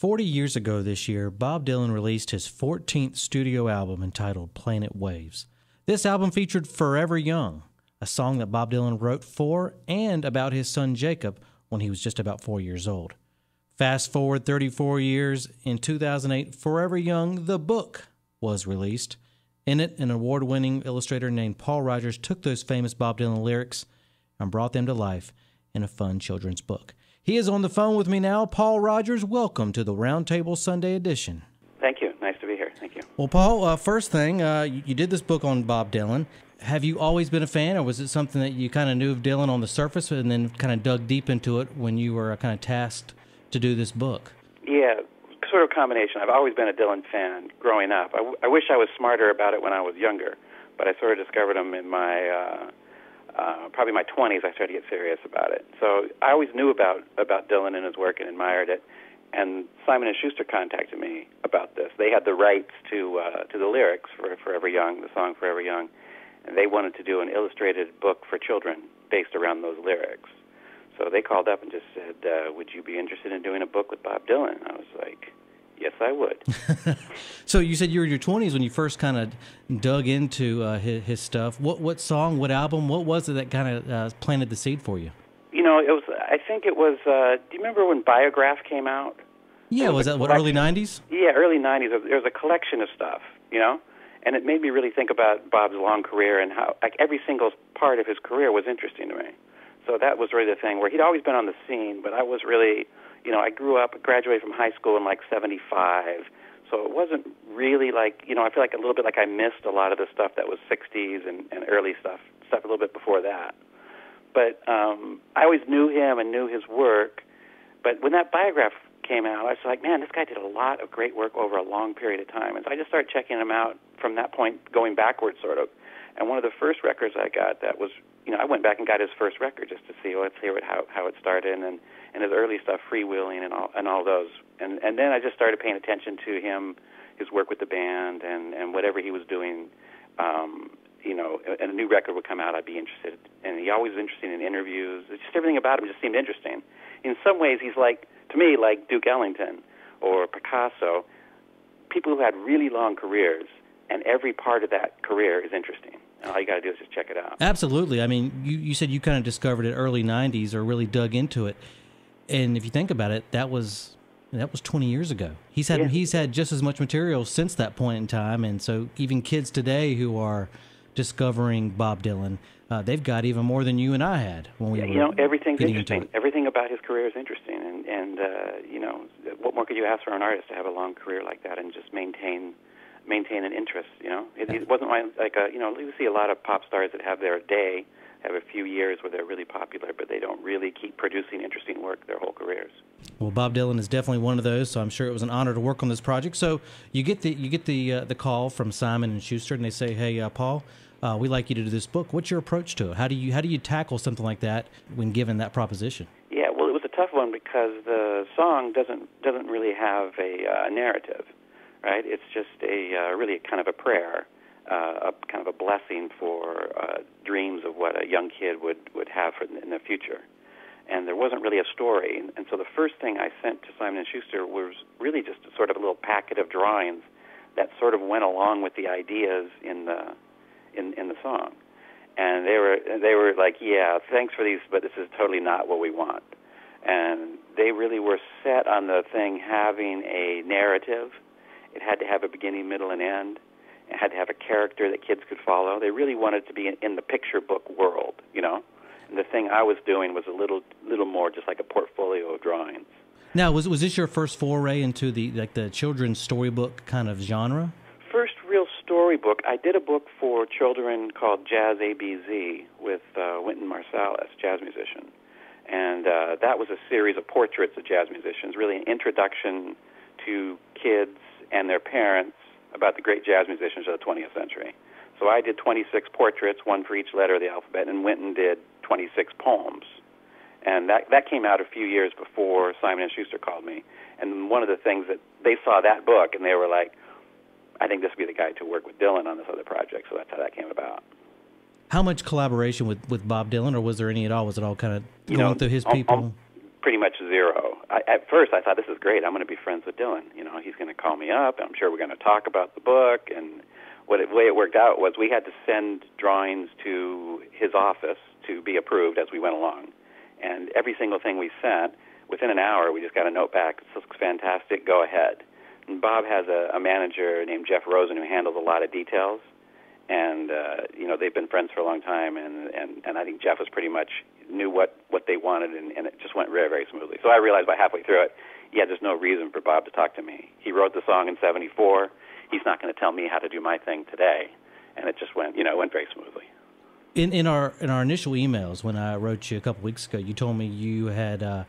40 years ago this year, Bob Dylan released his 14th studio album entitled Planet Waves. This album featured Forever Young, a song that Bob Dylan wrote for and about his son Jacob when he was just about 4 years old. Fast forward 34 years, in 2008, Forever Young, the book, was released. In it, an award-winning illustrator named Paul Rogers took those famous Bob Dylan lyrics and brought them to life in a fun children's book. He is on the phone with me now. Paul Rogers, welcome to the Roundtable Sunday edition. Thank you. Nice to be here. Thank you. Well, Paul, first thing, you did this book on Bob Dylan. Have you always been a fan, or was it something that you kind of knew of Dylan on the surface and then kind of dug deep into it when you were kind of tasked to do this book? Yeah, sort of a combination. I've always been a Dylan fan growing up. I wish I was smarter about it when I was younger, but I sort of discovered him in my probably my 20s. I started to get serious about it. So I always knew about Dylan and his work and admired it. And Simon & Schuster contacted me about this. They had the rights to the lyrics for Forever Young, the song Forever Young, and they wanted to do an illustrated book for children based around those lyrics. So they called up and just said, would you be interested in doing a book with Bob Dylan? I was like, yes, I would. So you said you were in your 20s when you first kind of dug into his stuff. What song, what album, what was it that kind of planted the seed for you? You know, I think it was, do you remember when Biograph came out? Yeah, was that, early 90s? Yeah, early 90s. There was a collection of stuff, you know? And it made me really think about Bob's long career and how, like, every single part of his career was interesting to me. So that was really the thing, where he'd always been on the scene, but I was really, you know, I grew up, graduated from high school in, like, 75, so it wasn't really like, you know, I feel like a little bit like I missed a lot of the stuff that was 60s and early stuff a little bit before that. But I always knew him and knew his work, but when that Biograph came out, I was like, man, this guy did a lot of great work over a long period of time. And so I just started checking him out from that point, going backwards, sort of. And one of the first records I got that was, you know, I went back and got his first record just to see, let's hear how it started, and his early stuff, Freewheeling and all those. And then I just started paying attention to him, his work with the band, and whatever he was doing. You know, and a new record would come out, I'd be interested. And he always was interested in interviews. It's just everything about him just seemed interesting. In some ways, he's like, to me, like Duke Ellington or Picasso, people who had really long careers, and every part of that career is interesting. And all you got to do is just check it out. Absolutely. I mean, you said you kind of discovered it early 90s or really dug into it. And if you think about it, that was 20 years ago. He's had just as much material since that point in time. And so even kids today who are discovering Bob Dylan, they've got even more than you and I had when we were. You know, everything's interesting. Everything about his career is interesting, and you know, what more could you ask for an artist to have a long career like that and just maintain an interest? You know, it wasn't like you know, you see a lot of pop stars that have their day, have a few years where they're really popular, but they don't really keep producing interesting work their whole careers. Well, Bob Dylan is definitely one of those, so I'm sure it was an honor to work on this project. So you get the call from Simon & Schuster, and they say, "Hey, Paul, we'd like you to do this book." What's your approach to it? How do you tackle something like that when given that proposition? Yeah, well, it was a tough one because the song doesn't really have a narrative, right? It's just really kind of a prayer, a kind of a blessing for dreams of what a young kid would have in the future. And there wasn't really a story. And so the first thing I sent to Simon & Schuster was really just a sort of a little packet of drawings that sort of went along with the ideas in the song. And they were like, yeah, thanks for these, but this is totally not what we want. And they really were set on the thing having a narrative. It had to have a beginning, middle, and end. It had to have a character that kids could follow. They really wanted to be in the picture book world, you know. And the thing I was doing was a little more just like a portfolio of drawings. Now, was this your first foray into the children's storybook kind of genre? First real storybook. I did a book for children called Jazz ABZ with Wynton Marsalis, jazz musician. And that was a series of portraits of jazz musicians, really an introduction to kids and their parents about the great jazz musicians of the 20th century. So I did 26 portraits, one for each letter of the alphabet, and Wynton did 26 poems. And that came out a few years before Simon & Schuster called me. And one of the things that they saw that book, and they were like, I think this would be the guy to work with Dylan on this other project. So that's how that came about. How much collaboration with Bob Dylan, or was there any at all? Was it all kind of going through his people? Pretty much zero. at first I thought, this is great. I'm going to be friends with Dylan. He's going to call me up, and I'm sure we're going to talk about the book. And the way it worked out was we had to send drawings to his office to be approved as we went along. And every single thing we sent, within an hour, we just got a note back. This looks fantastic. Go ahead. And Bob has a manager named Jeff Rosen who handles a lot of details. And, they've been friends for a long time. And I think Jeff was pretty much knew what they wanted, and it just went very, very smoothly. So I realized by halfway through it, there's no reason for Bob to talk to me. He wrote the song in '74. He's not going to tell me how to do my thing today. And it just went, went very smoothly. In our initial emails, when I wrote you a couple weeks ago, you told me you had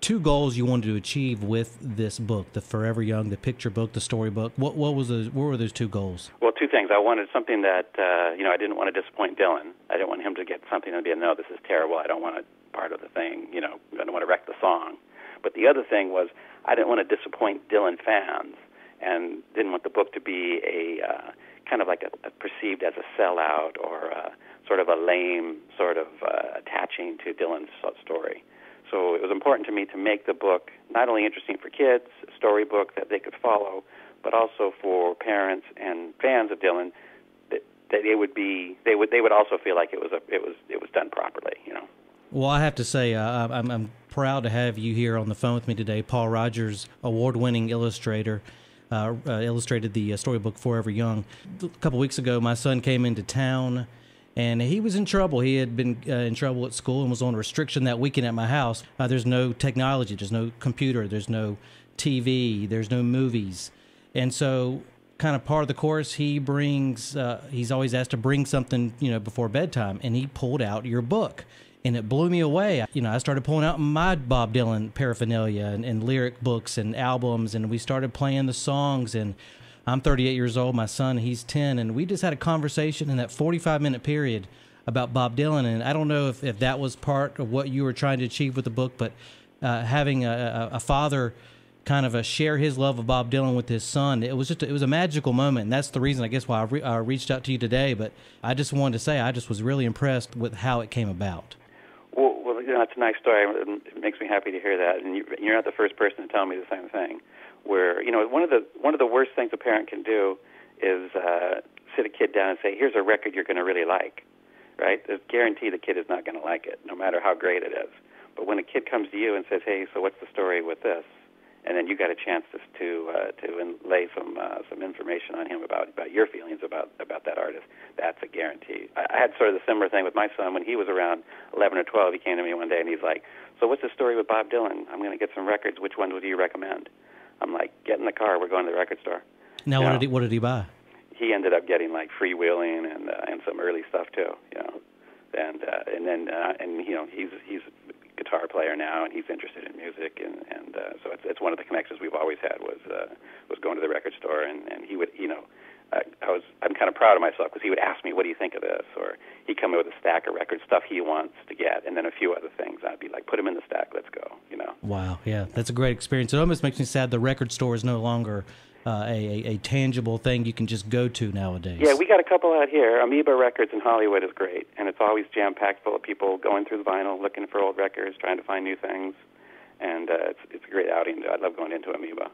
two goals you wanted to achieve with this book: the Forever Young, the picture book, the story book. What were those two goals? Well, two things. I wanted something that I didn't want to disappoint Dylan. I didn't want him to get something and be, no, this is terrible. I don't want it part of the thing. I don't want to wreck the song. But the other thing was I didn't want to disappoint Dylan fans, and didn't want the book to be a kind of like a perceived as a sellout or sort of a lame sort of attaching to Dylan's story. So it was important to me to make the book not only interesting for kids, a storybook that they could follow, but also for parents and fans of Dylan, that they would also feel like it was done properly. Well, I have to say, I'm proud to have you here on the phone with me today. Paul Rogers, award-winning illustrator, illustrated the storybook Forever Young. A couple weeks ago, my son came into town, and he was in trouble. He had been in trouble at school and was on restriction that weekend at my house. There's no technology. There's no computer. There's no TV. There's no movies. And so kind of part of the course, he brings, he's always asked to bring something, before bedtime, and he pulled out your book. And it blew me away. I started pulling out my Bob Dylan paraphernalia and lyric books and albums, and we started playing the songs. And I'm 38 years old. My son, he's 10. And we just had a conversation in that 45-minute period about Bob Dylan. And I don't know if that was part of what you were trying to achieve with the book, but having a father kind of share his love of Bob Dylan with his son, it was a magical moment. And that's the reason, I guess, why I reached out to you today. But I just wanted to say I just was really impressed with how it came about. Well, that's a nice story. It makes me happy to hear that. And you're not the first person to tell me the same thing. Where one of the worst things a parent can do is sit a kid down and say, "Here's a record you're going to really like," right? There's guarantee the kid is not going to like it, no matter how great it is. But when a kid comes to you and says, "Hey, so what's the story with this?" and then you got a chance to lay some information on him about your feelings about that artist, that's a guarantee. I had sort of the similar thing with my son when he was around 11 or 12. He came to me one day and he's like, "So what's the story with Bob Dylan? I'm going to get some records. Which one would you recommend?" I'm like, "Get in the car. We're going to the record store." Now, what did he buy? He ended up getting like Freewheeling and some early stuff too, and he's a guitar player now, and he's interested in music, and so it's one of the connections we've always had was going to the record store, and he would, I'm kind of proud of myself because he would ask me, "What do you think of this?" or he'd come in with a stack of record stuff he wants to get, and then a few other things. I'd be like, "Put him in the stack, let's go," Wow, yeah, that's a great experience. It almost makes me sad the record store is no longer a tangible thing you can just go to nowadays. Yeah, we got a couple out here. Amoeba Records in Hollywood is great, and it's always jam-packed full of people going through the vinyl, looking for old records, trying to find new things, and it's a great outing. I love going into Amoeba.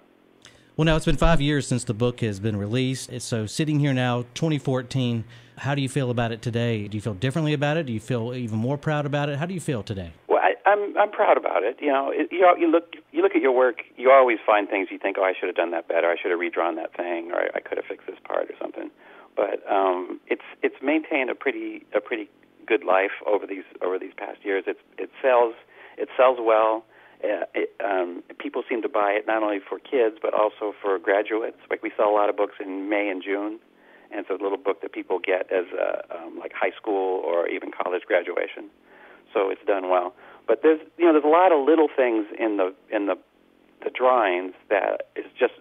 Well, now, it's been 5 years since the book has been released. So sitting here now, 2014, how do you feel about it today? Do you feel differently about it? Do you feel even more proud about it? How do you feel today? Well, I'm proud about it. You look at your work, you always find things you think, "Oh, I should have done that better. I should have redrawn that thing, or I could have fixed this part or something." But it's maintained a pretty good life over these past years. It sells well. People seem to buy it not only for kids but also for graduates. Like, we sell a lot of books in May and June, and it's a little book that people get as like high school or even college graduation. So it's done well. But there's a lot of little things in the drawings that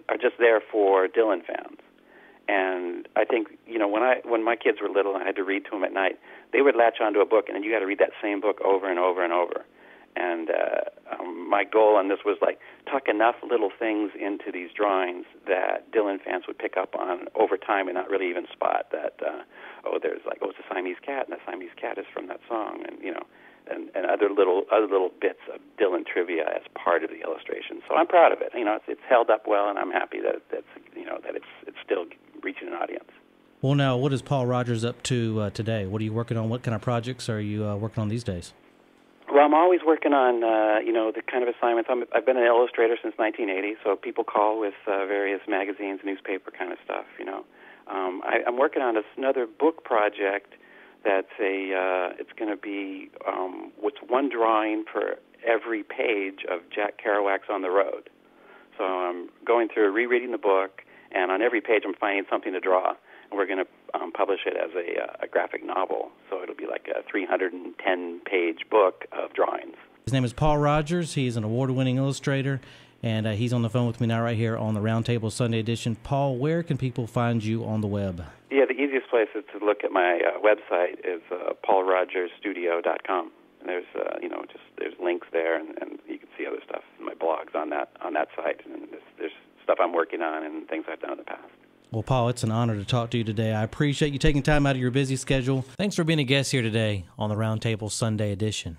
are just there for Dylan fans. And I think when my kids were little and I had to read to them at night, they would latch onto a book, and then you got to read that same book over and over and over. And my goal on this was like tuck enough little things into these drawings that Dylan fans would pick up on over time and not really even spot that. There's like, it's a Siamese cat, and the Siamese cat is from that song, and and other little bits of Dylan trivia as part of the illustration. So I'm proud of it. It's held up well, and I'm happy that it's still reaching an audience. Well, now, what is Paul Rogers up to today? What are you working on? What kind of projects are you working on these days? Well, I'm always working on, the kind of assignments. I've been an illustrator since 1980, so people call with various magazines, newspaper kind of stuff, I'm working on another book project that's it's going to be what's one drawing for every page of Jack Kerouac's On the Road. So I'm going through, rereading the book, and on every page I'm finding something to draw. And we're going to publish it as a graphic novel. So it'll be like a 310-page book of drawings. His name is Paul Rogers. He's an award-winning illustrator, and he's on the phone with me now right here on the Roundtable Sunday edition. Paul, where can people find you on the web? Yeah, the easiest place is to look at my website is paulrogersstudio.com. And there's there's links there, and you can see other stuff in my blogs on that site. And there's stuff I'm working on and things I've done in the past. Well, Paul, it's an honor to talk to you today. I appreciate you taking time out of your busy schedule. Thanks for being a guest here today on the Roundtable Sunday edition.